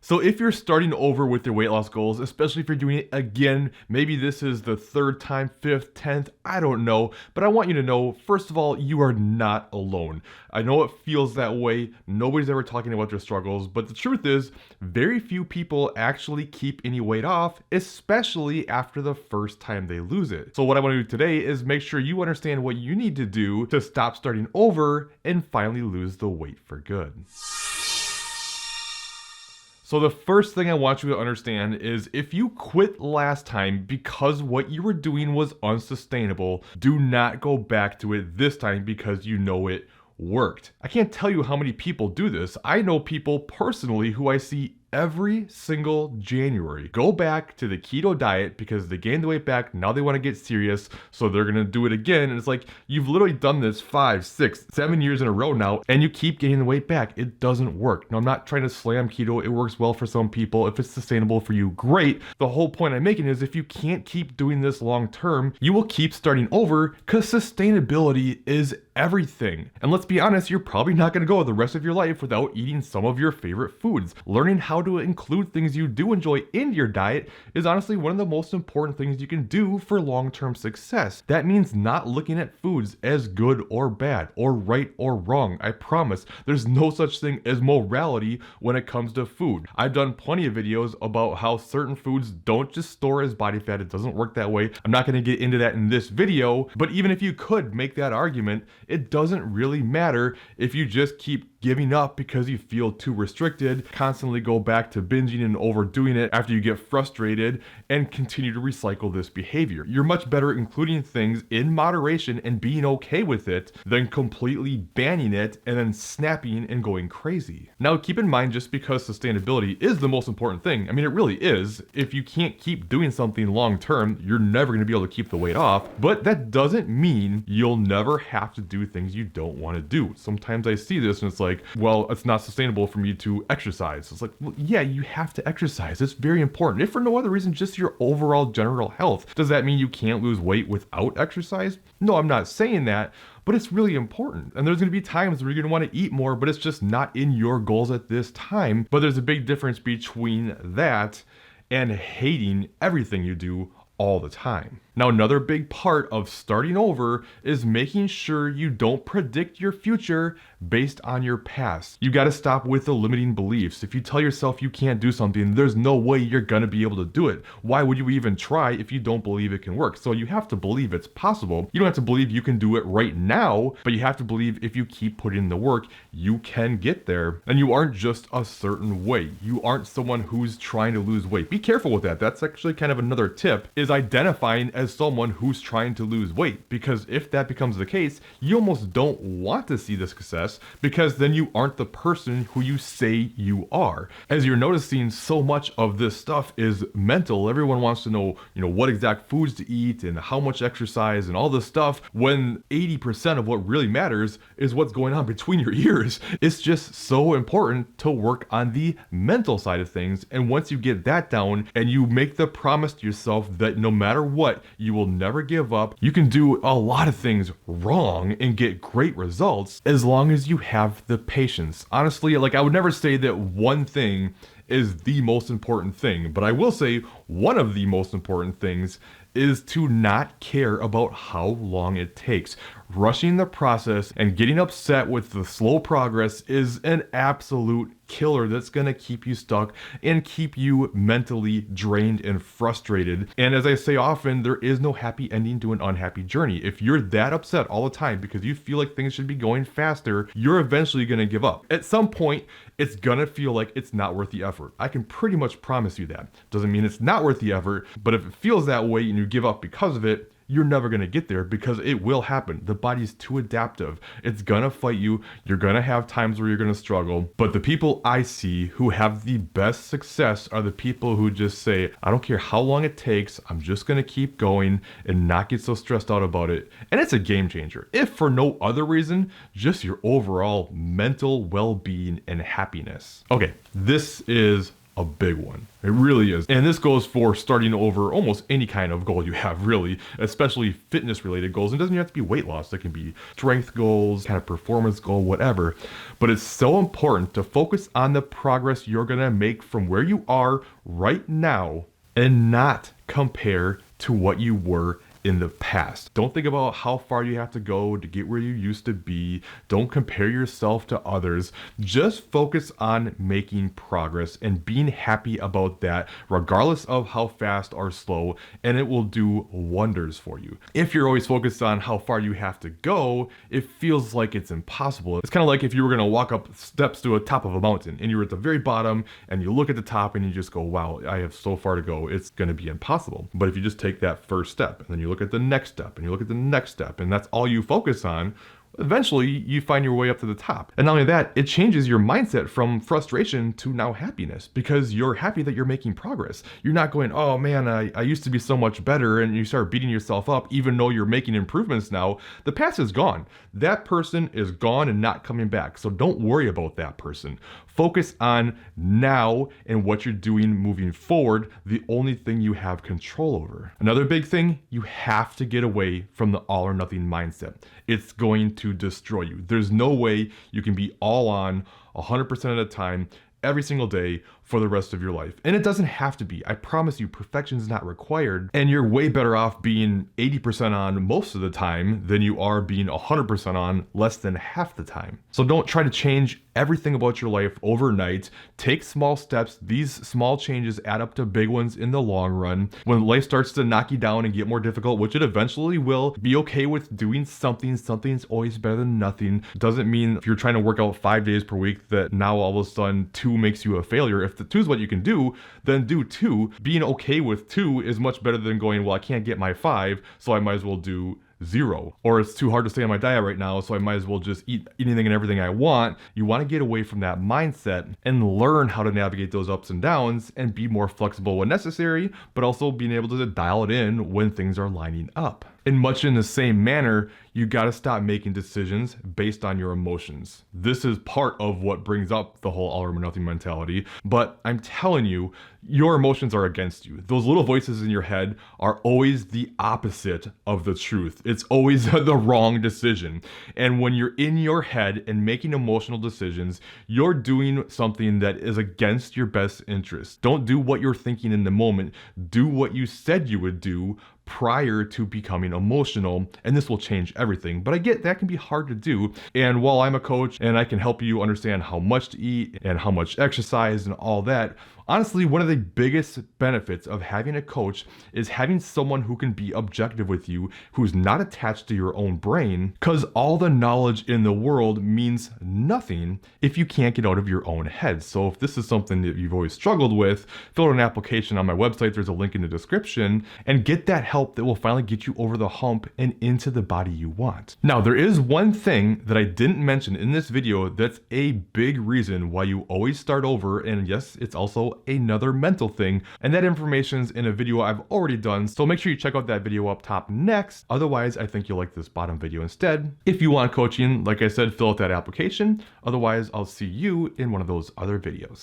So if you're starting over with your weight loss goals, especially if you're doing it again, maybe this is the third time, fifth, 10th, I don't know, but I want you to know, first of all, you are not alone. I know it feels that way. Nobody's ever talking about their struggles, but the truth is, very few people actually keep any weight off, especially after the first time they lose it. So what I want to do today is make sure you understand what you need to do to stop starting over and finally lose the weight for good. So the first thing I want you to understand is if you quit last time because what you were doing was unsustainable, do not go back to it this time because you know it worked. I can't tell you how many people do this. I know people personally who I see every single January go back to the keto diet because they gained the weight back. Now they want to get serious, so they're going to do it again. And it's like, you've literally done this 5, 6, 7 years in a row now, and you keep gaining the weight back. It doesn't work. Now, I'm not trying to slam keto. It works well for some people. If it's sustainable for you, great. The whole point I'm making is if you can't keep doing this long term, you will keep starting over because sustainability is everything. And let's be honest, you're probably not going to go the rest of your life without eating some of your favorite foods. Learning how to include things you do enjoy in your diet is honestly one of the most important things you can do for long-term success. That means not looking at foods as good or bad, or right or wrong. I promise there's no such thing as morality when it comes to food. I've done plenty of videos about how certain foods don't just store as body fat. It doesn't work that way. I'm not going to get into that in this video, but even if you could make that argument, it doesn't really matter if you just keep giving up because you feel too restricted, constantly go back to binging and overdoing it after you get frustrated, and continue to recycle this behavior. You're much better including things in moderation and being okay with it than completely banning it and then snapping and going crazy. Now, keep in mind, just because sustainability is the most important thing, I mean, it really is. If you can't keep doing something long term, you're never going to be able to keep the weight off, but that doesn't mean you'll never have to do things you don't want to do. Sometimes I see this and it's like, well, it's not sustainable for me to exercise. It's like, well, yeah, you have to exercise. It's very important. If for no other reason, just your overall general health. Does that mean you can't lose weight without exercise? No, I'm not saying that, but it's really important. And there's going to be times where you're going to want to eat more, but it's just not in your goals at this time. But there's a big difference between that and hating everything you do all the time. Now, another big part of starting over is making sure you don't predict your future based on your past. You got to stop with the limiting beliefs. If you tell yourself you can't do something, there's no way you're going to be able to do it. Why would you even try if you don't believe it can work? So you have to believe it's possible. You don't have to believe you can do it right now, but you have to believe if you keep putting in the work, you can get there. And you aren't just a certain way. You aren't someone who's trying to lose weight. Be careful with that. That's actually kind of another tip, is identifying as someone who's trying to lose weight, because if that becomes the case, you almost don't want to see the success because then you aren't the person who you say you are. As you're noticing, so much of this stuff is mental. Everyone wants to know, what exact foods to eat and how much exercise and all this stuff, when 80% of what really matters is what's going on between your ears. It's just so important to work on the mental side of things. And once you get that down and you make the promise to yourself that no matter what, you will never give up. You can do a lot of things wrong and get great results as long as you have the patience. Honestly, I would never say that one thing is the most important thing, but I will say one of the most important things is to not care about how long it takes. Rushing the process and getting upset with the slow progress is an absolute killer that's going to keep you stuck and keep you mentally drained and frustrated. And as I say often, there is no happy ending to an unhappy journey. If you're that upset all the time because you feel like things should be going faster, you're eventually going to give up. At some point, it's going to feel like it's not worth the effort. I can pretty much promise you that. Doesn't mean it's not worth the effort, but if it feels that way and you give up because of it, you're never going to get there because it will happen. The body's too adaptive. It's going to fight you. You're going to have times where you're going to struggle. But the people I see who have the best success are the people who just say, I don't care how long it takes. I'm just going to keep going and not get so stressed out about it. And it's a game changer. If for no other reason, just your overall mental well-being and happiness. Okay, this is a big one. It really is. And this goes for starting over almost any kind of goal you have, really, especially fitness related goals. It doesn't even have to be weight loss. It can be strength goals, kind of performance goal, whatever. But it's so important to focus on the progress you're gonna make from where you are right now and not compare to what you were in the past. Don't think about how far you have to go to get where you used to be. Don't compare yourself to others. Just focus on making progress and being happy about that, regardless of how fast or slow, and it will do wonders for you. If you're always focused on how far you have to go, it feels like it's impossible. It's kind of like if you were gonna walk up steps to the top of a mountain and you're at the very bottom and you look at the top and you just go, wow, I have so far to go. It's gonna be impossible. But if you just take that first step and then you look at the next step and you look at the next step and that's all you focus on, eventually you find your way up to the top. And not only that, it changes your mindset from frustration to now happiness, because you're happy that you're making progress. You're not going, oh man, I used to be so much better, and you start beating yourself up even though you're making improvements now. The past is gone. That person is gone and not coming back. So don't worry about that person. Focus on now and what you're doing moving forward, the only thing you have control over. Another big thing, you have to get away from the all or nothing mindset. It's going to destroy you. There's no way you can be all on 100% of the time, every single day for the rest of your life. And it doesn't have to be. I promise you, perfection is not required. And you're way better off being 80% on most of the time than you are being 100% on less than half the time. So don't try to change everything about your life overnight. Take small steps. These small changes add up to big ones in the long run. When life starts to knock you down and get more difficult, which it eventually will, be okay with doing something. Something's always better than nothing. Doesn't mean if you're trying to work out 5 days per week that now all of a sudden 2 makes you a failure. If the 2 is what you can do, then do 2. Being okay with 2 is much better than going, well, I can't get my 5, so I might as well do 0. Or it's too hard to stay on my diet right now, so I might as well just eat anything and everything I want. You want to get away from that mindset and learn how to navigate those ups and downs and be more flexible when necessary, but also being able to dial it in when things are lining up. And much in the same manner, you got to stop making decisions based on your emotions. This is part of what brings up the whole all or nothing mentality. But I'm telling you, your emotions are against you. Those little voices in your head are always the opposite of the truth. It's always the wrong decision. And when you're in your head and making emotional decisions, you're doing something that is against your best interest. Don't do what you're thinking in the moment. Do what you said you would do prior to becoming emotional, and this will change everything. But I get that can be hard to do. And while I'm a coach and I can help you understand how much to eat and how much exercise and all that, honestly, one of the biggest benefits of having a coach is having someone who can be objective with you, who's not attached to your own brain, because all the knowledge in the world means nothing if you can't get out of your own head. So if this is something that you've always struggled with, fill out an application on my website. There's a link in the description, and get that help that will finally get you over the hump and into the body you want. Now, there is one thing that I didn't mention in this video that's a big reason why you always start over, and yes, it's also another mental thing, and that information's in a video I've already done, so make sure you check out that video up top next. Otherwise, I think you'll like this bottom video instead. If you want coaching, like I said, fill out that application. Otherwise, I'll see you in one of those other videos.